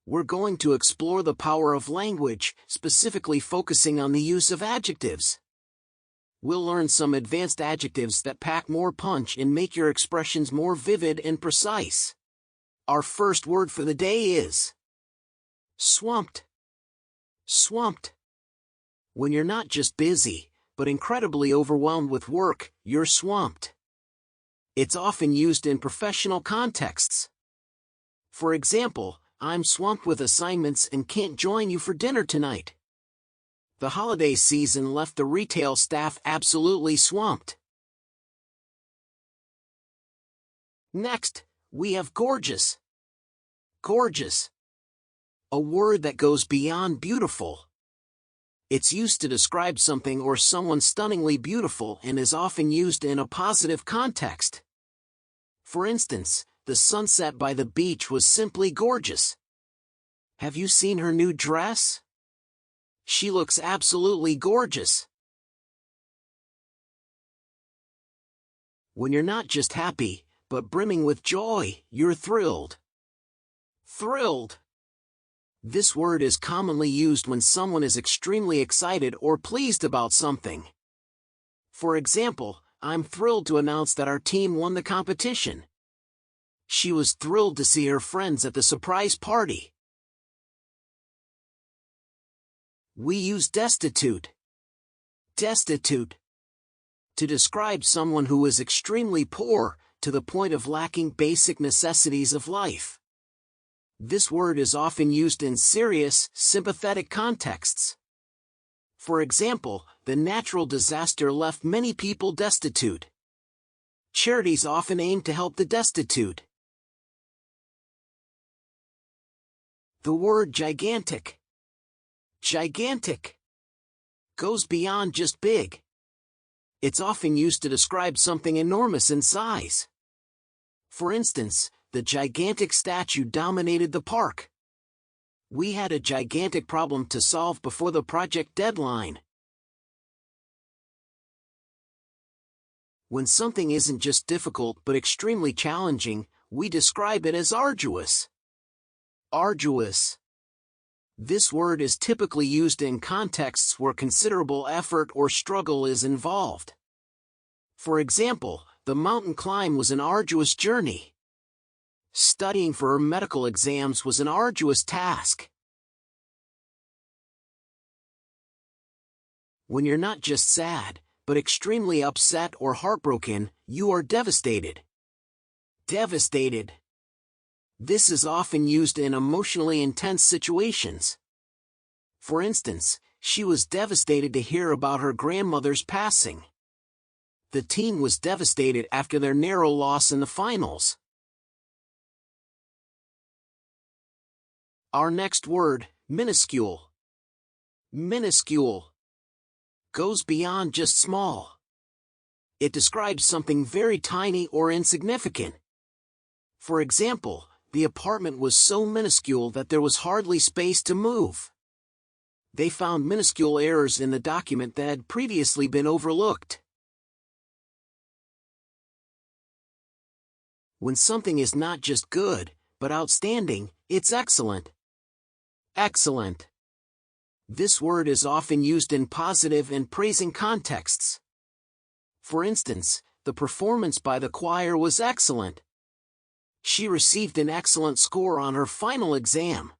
We're going to explore the power of language, specifically focusing on the use of adjectives. We'll learn some advanced adjectives that pack more punch and make your expressions more vivid and precise. Our first word for the day is swamped. Swamped. When you're not just busy, but incredibly overwhelmed with work, you're swamped. It's often used in professional contexts. For example, I'm swamped with assignments and can't join you for dinner tonight. The holiday season left the retail staff absolutely swamped. Next, we have gorgeous. Gorgeous. A word that goes beyond beautiful. It's used to describe something or someone stunningly beautiful and is often used in a positive context. For instance, the sunset by the beach was simply gorgeous. Have you seen her new dress? She looks absolutely gorgeous. When you're not just happy, but brimming with joy, you're thrilled. Thrilled. This word is commonly used when someone is extremely excited or pleased about something. For example, I'm thrilled to announce that our team won the competition. She was thrilled to see her friends at the surprise party. We use destitute. Destitute. To describe someone who is extremely poor, to the point of lacking basic necessities of life. This word is often used in serious, sympathetic contexts. For example, the natural disaster left many people destitute. Charities often aim to help the destitute. The word gigantic. Gigantic. Goes beyond just big. It's often used to describe something enormous in size. For instance, the gigantic statue dominated the park. We had a gigantic problem to solve before the project deadline. When something isn't just difficult but extremely challenging, we describe it as arduous. Arduous. This word is typically used in contexts where considerable effort or struggle is involved. For example, the mountain climb was an arduous journey. Studying for her medical exams was an arduous task. When you're not just sad, but extremely upset or heartbroken, you are devastated. Devastated. This is often used in emotionally intense situations. For instance, she was devastated to hear about her grandmother's passing. The team was devastated after their narrow loss in the finals. Our next word, minuscule. Minuscule. Goes beyond just small. It describes something very tiny or insignificant. For example, the apartment was so minuscule that there was hardly space to move. They found minuscule errors in the document that had previously been overlooked. When something is not just good, but outstanding, it's excellent. Excellent. This word is often used in positive and praising contexts. For instance, the performance by the choir was excellent. She received an excellent score on her final exam.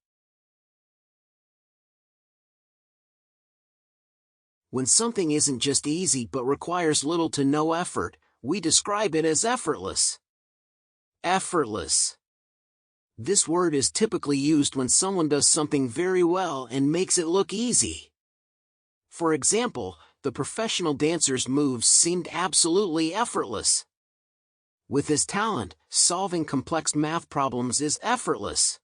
When something isn't just easy but requires little to no effort, we describe it as effortless. Effortless. This word is typically used when someone does something very well and makes it look easy. For example, the professional dancer's moves seemed absolutely effortless. With his talent, solving complex math problems is effortless.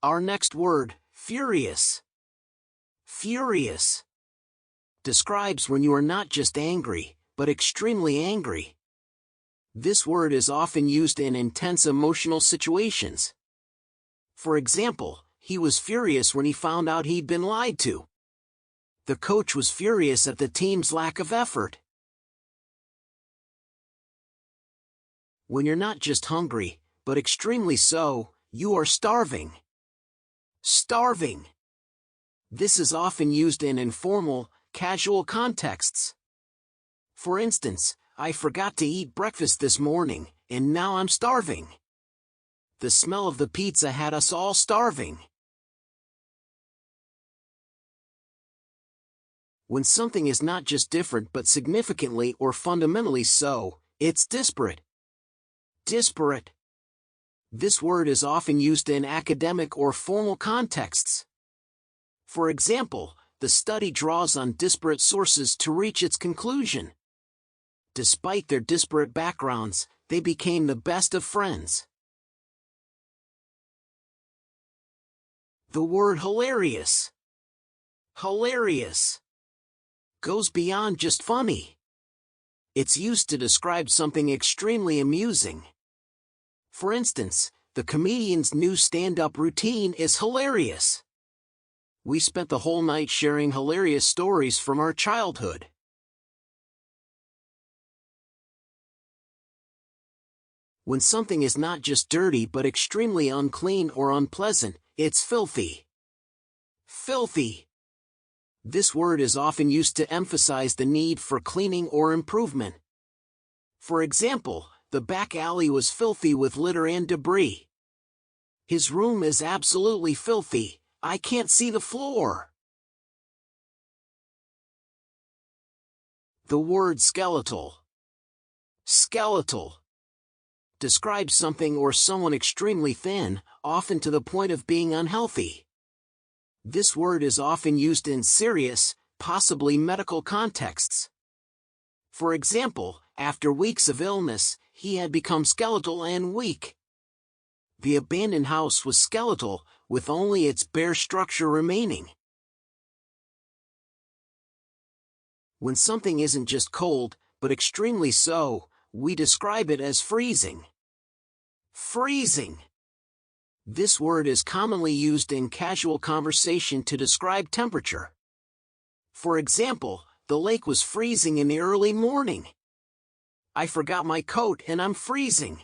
Our next word, furious. Furious. Describes when you are not just angry, but extremely angry. This word is often used in intense emotional situations. For example, he was furious when he found out he'd been lied to. The coach was furious at the team's lack of effort. When you're not just hungry, but extremely so, you are starving. Starving. This is often used in informal, casual contexts. For instance, I forgot to eat breakfast this morning, and now I'm starving. The smell of the pizza had us all starving. When something is not just different but significantly or fundamentally so, it's disparate. Disparate. This word is often used in academic or formal contexts. For example, the study draws on disparate sources to reach its conclusion. Despite their disparate backgrounds, they became the best of friends. The word hilarious. Hilarious goes beyond just funny. It's used to describe something extremely amusing. For instance, the comedian's new stand-up routine is hilarious. We spent the whole night sharing hilarious stories from our childhood. When something is not just dirty but extremely unclean or unpleasant, it's filthy. Filthy. This word is often used to emphasize the need for cleaning or improvement. For example, the back alley was filthy with litter and debris. His room is absolutely filthy. I can't see the floor. The word skeletal. Skeletal describes something or someone extremely thin, often to the point of being unhealthy. This word is often used in serious, possibly medical contexts. For example, after weeks of illness, he had become skeletal and weak. The abandoned house was skeletal, with only its bare structure remaining. When something isn't just cold, but extremely so, we describe it as freezing. Freezing. This word is commonly used in casual conversation to describe temperature. For example, the lake was freezing in the early morning. I forgot my coat and I'm freezing.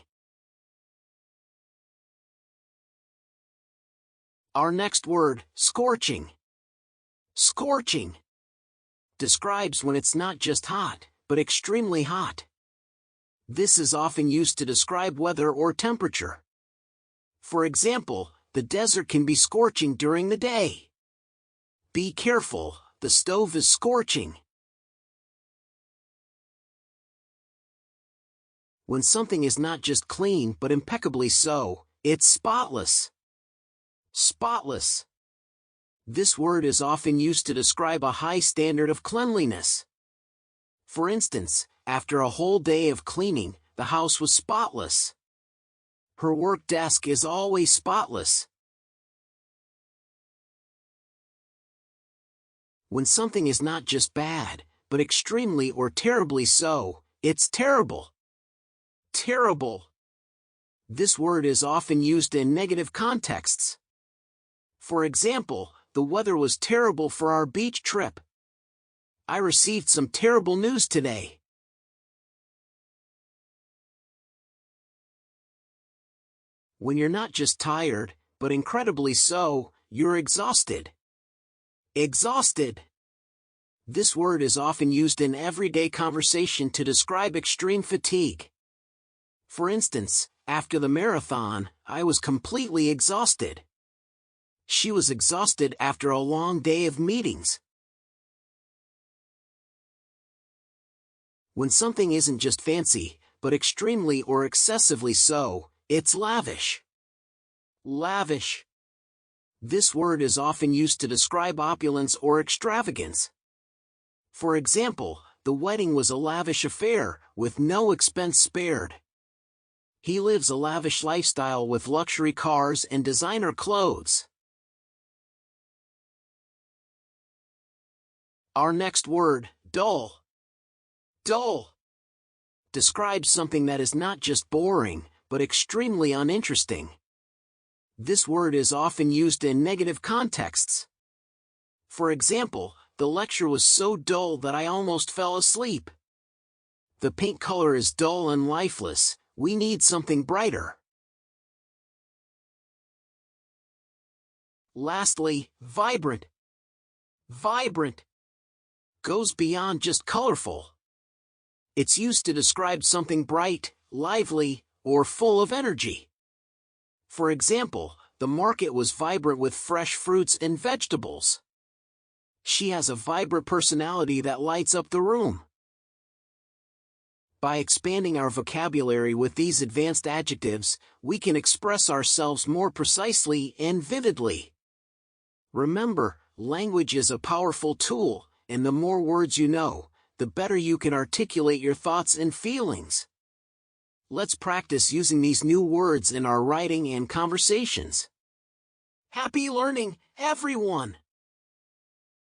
Our next word, scorching. Scorching describes when it's not just hot, but extremely hot. This is often used to describe weather or temperature. For example, the desert can be scorching during the day. Be careful, the stove is scorching. When something is not just clean but impeccably so, it's spotless. Spotless. This word is often used to describe a high standard of cleanliness. For instance, after a whole day of cleaning, the house was spotless. Her work desk is always spotless. When something is not just bad, but extremely or terribly so, it's terrible. Terrible. This word is often used in negative contexts. For example, the weather was terrible for our beach trip. I received some terrible news today. When you're not just tired, but incredibly so, you're exhausted. Exhausted. This word is often used in everyday conversation to describe extreme fatigue. For instance, after the marathon, I was completely exhausted. She was exhausted after a long day of meetings. When something isn't just fancy, but extremely or excessively so, it's lavish. Lavish. This word is often used to describe opulence or extravagance. For example, the wedding was a lavish affair, with no expense spared. He lives a lavish lifestyle with luxury cars and designer clothes. Our next word, dull. Dull describes something that is not just boring, but extremely uninteresting. This word is often used in negative contexts. For example, the lecture was so dull that I almost fell asleep. The paint color is dull and lifeless, we need something brighter. Lastly, vibrant. Vibrant goes beyond just colorful. It's used to describe something bright, lively, or full of energy. For example, the market was vibrant with fresh fruits and vegetables. She has a vibrant personality that lights up the room. By expanding our vocabulary with these advanced adjectives, we can express ourselves more precisely and vividly. Remember, language is a powerful tool, and the more words you know, the better you can articulate your thoughts and feelings. Let's practice using these new words in our writing and conversations. Happy learning, everyone!